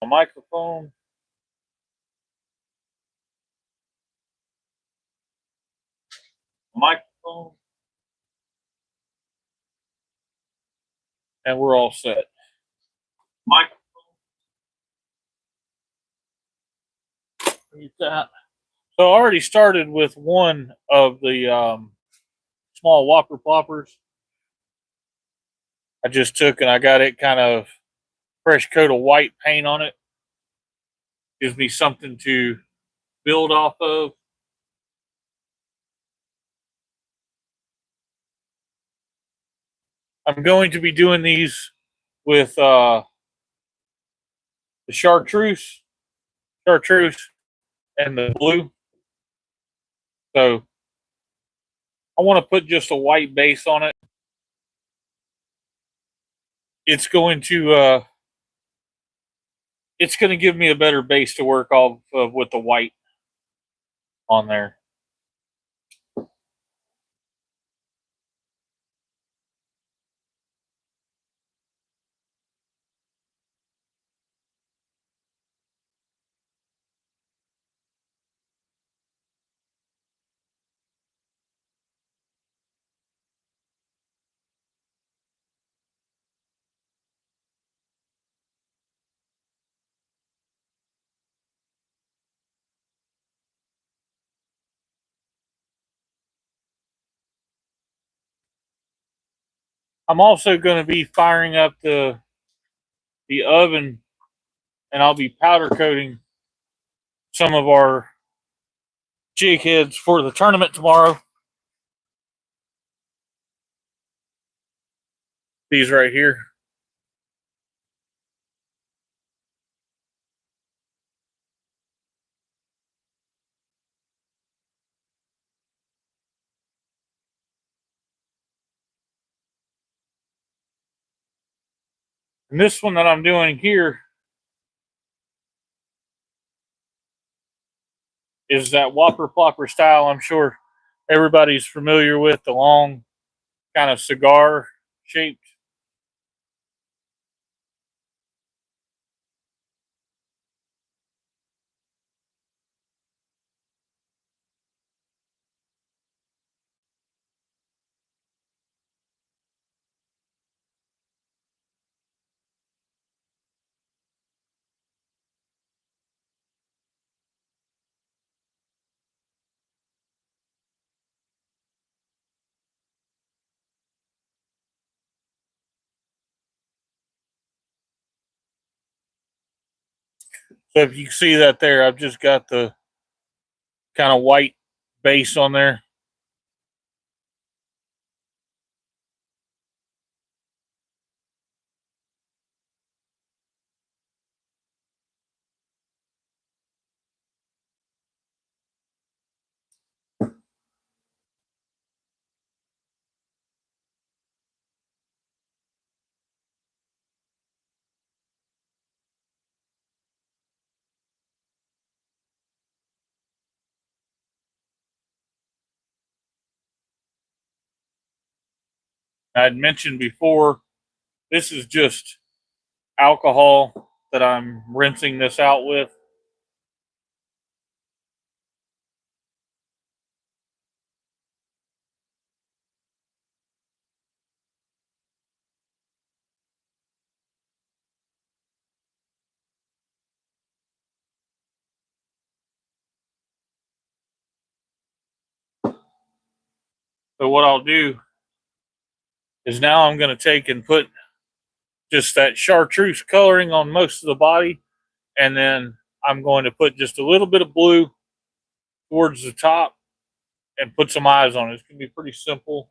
A microphone. Microphone. And we're all set. Microphone. That. So I already started with one of the small Whopper ploppers. I just took and I got it kind of fresh coat of white paint on it. Gives me something to build off of. I'm going to be doing these with the chartreuse, and the blue. So I want to put just a white base on it. It's going to give me a better base to work off of with the white on there. I'm also going to be firing up the oven, and I'll be powder coating some of our jig heads for the tournament tomorrow. These right here. And this one that I'm doing here is that Whopper Plopper style. I'm sure everybody's familiar with the long kind of cigar shaped. So if you can see that there, I've just got the kind of white base on there. I'd mentioned before, this is just alcohol that I'm rinsing this out with. So what I'll do is now I'm going to take and put just that chartreuse coloring on most of the body, and then I'm going to put just a little bit of blue towards the top and put some eyes on it. It's going to be pretty simple.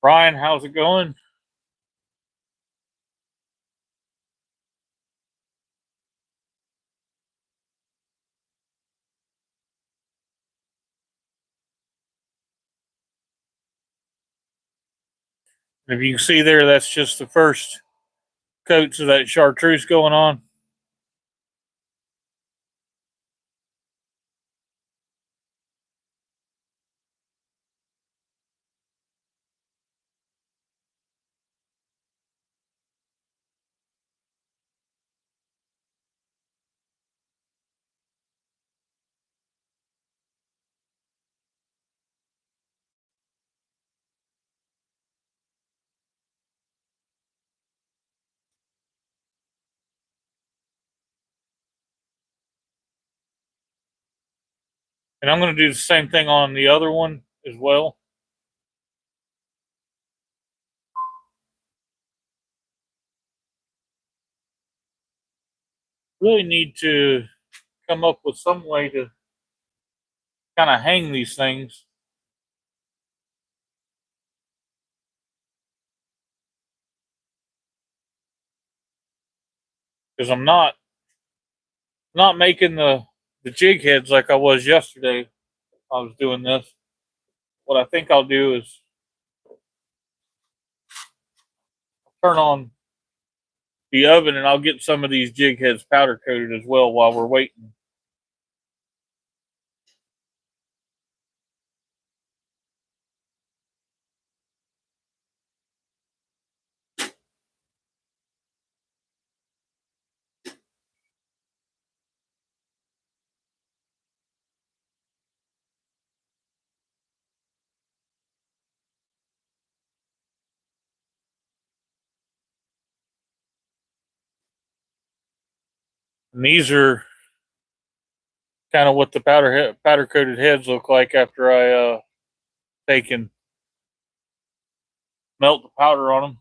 Ryan, how's it going? If you can see there, that's just the first coats of that chartreuse going on. And I'm going to do the same thing on the other one as well. Really need to come up with some way to kind of hang these things. Because I'm not making the jig heads like I was yesterday. I was doing this. What I think I'll do is turn on the oven and I'll get some of these jig heads powder coated as well while we're waiting. And these are kind of what the powder coated heads look like after I take and melt the powder on them.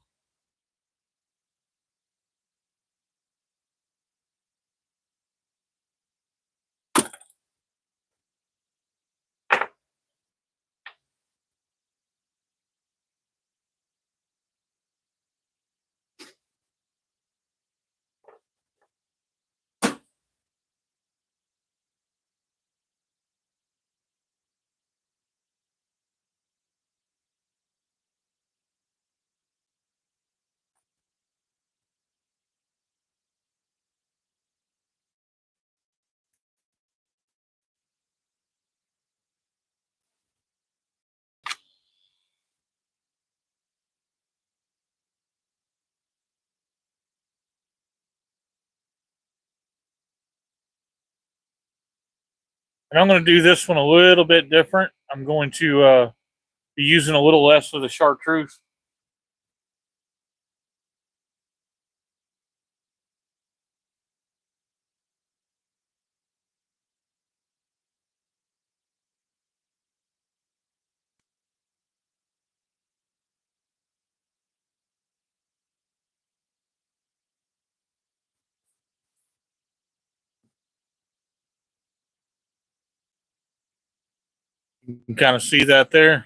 And I'm going to do this one a little bit different. I'm going to be using a little less of the chartreuse. You can kind of see that there.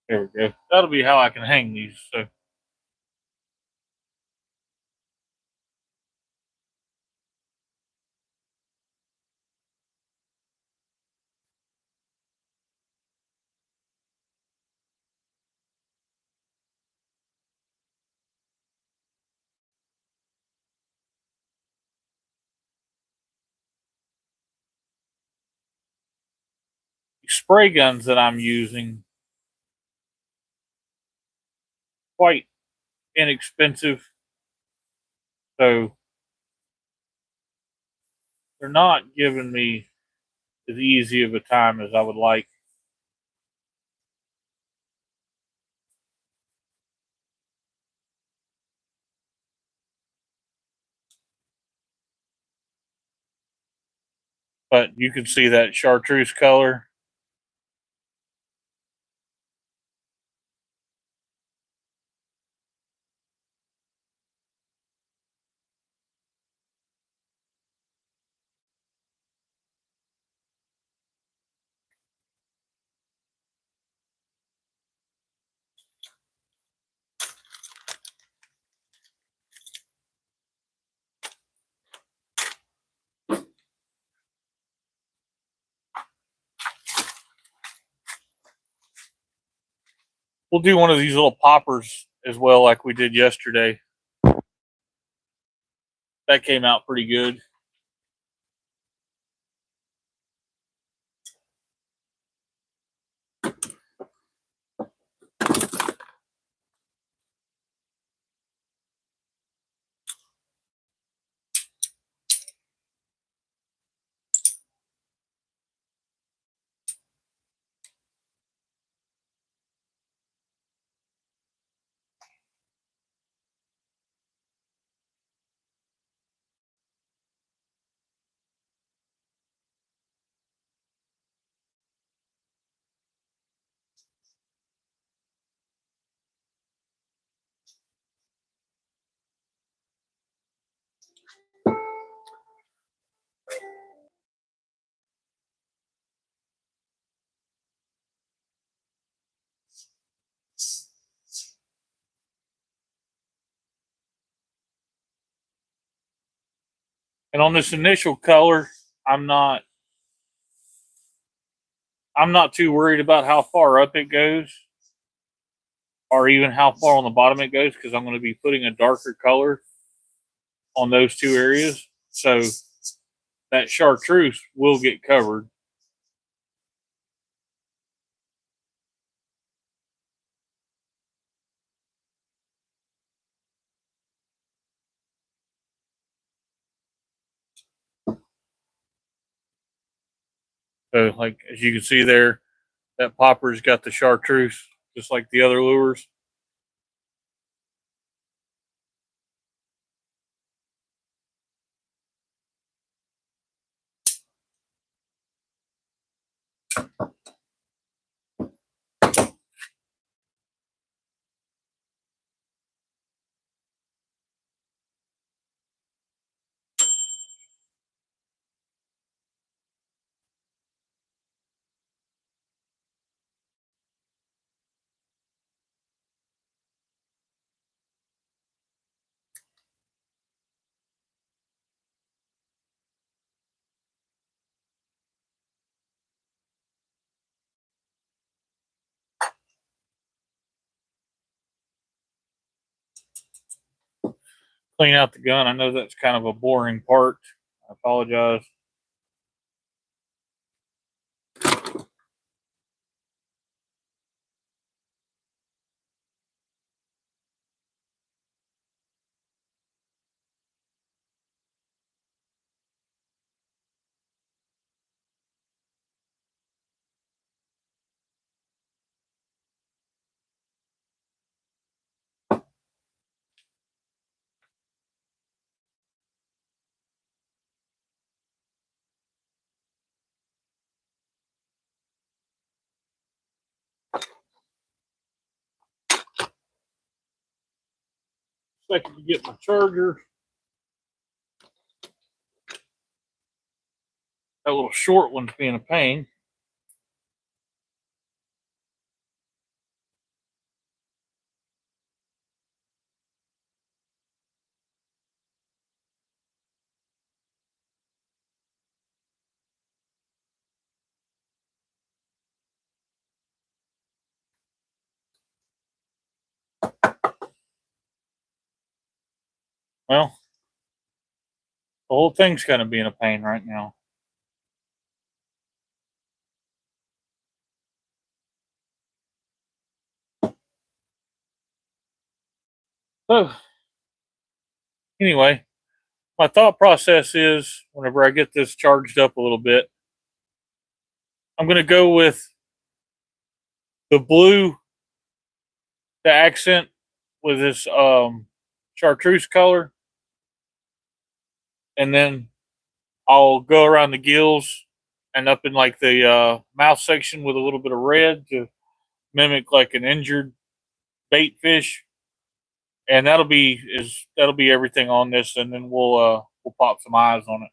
There we go. That'll be how I can hang these. So the spray guns that I'm using, quite inexpensive. So they're not giving me as easy of a time as I would like. But you can see that chartreuse color. we'll do one of these little poppers as well, like we did yesterday. That came out pretty good. And on this initial color, I'm not too worried about how far up it goes or even how far on the bottom it goes, because I'm going to be putting a darker color on those two areas. So that chartreuse will get covered. So, like, as you can see there, that popper's got the chartreuse, just like the other lures. Clean out the gun. I know that's kind of a boring part. I apologize. Second to get my charger. That little short one's being a pain. Well, the whole thing's kind of being a pain right now. So, anyway, my thought process is whenever I get this charged up a little bit, I'm going to go with the blue, the accent with this chartreuse color, and then I'll go around the gills and up in like the mouth section with a little bit of red to mimic like an injured bait fish, and that'll be everything on this, and then we'll pop some eyes on it.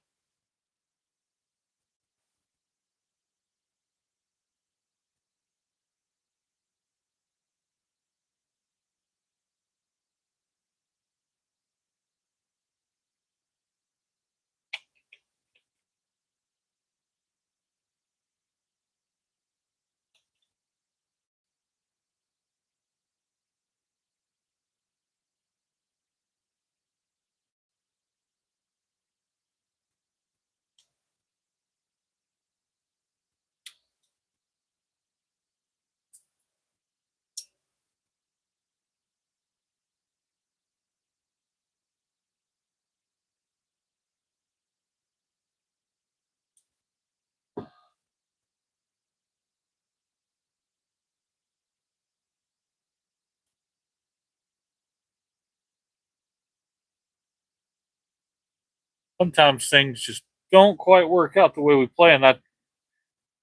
sometimes things just don't quite work out the way we planned. I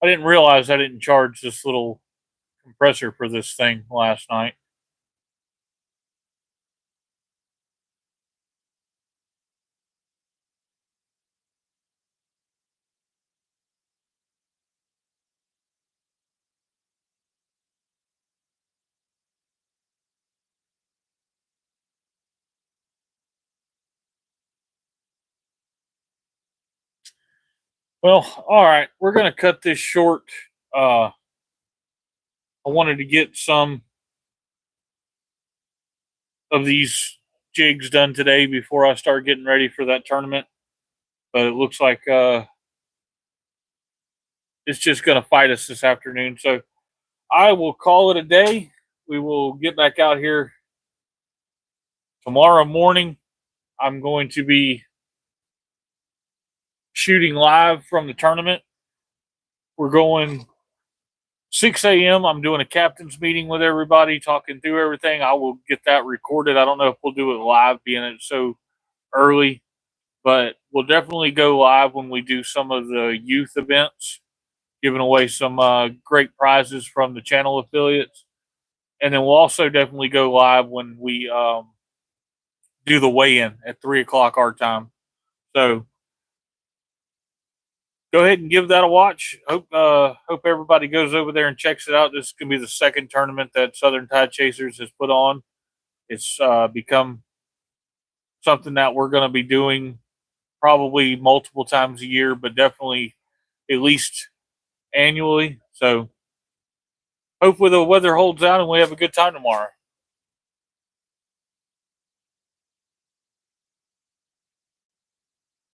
didn't realize I didn't charge this little compressor for this thing last night. Well, all right, we're gonna cut this short. I wanted to get some of these jigs done today before I start getting ready for that tournament, but it looks like it's just gonna fight us this afternoon. So I will call it a day. We will get back out here tomorrow morning. I'm going to be shooting live from the tournament. We're going 6 a.m. I'm doing a captain's meeting with everybody, talking through everything. I will get that recorded. I don't know if we'll do it live, being it so early, but we'll definitely go live when we do some of the youth events, giving away some great prizes from the channel affiliates. And then we'll also definitely go live when we do the weigh-in at 3 o'clock our time. So go ahead and give that a watch. Hope everybody goes over there and checks it out. This is going to be the second tournament that Southern Tide Chasers has put on. It's become something that we're going to be doing probably multiple times a year, but definitely at least annually. So hopefully the weather holds out and we have a good time tomorrow.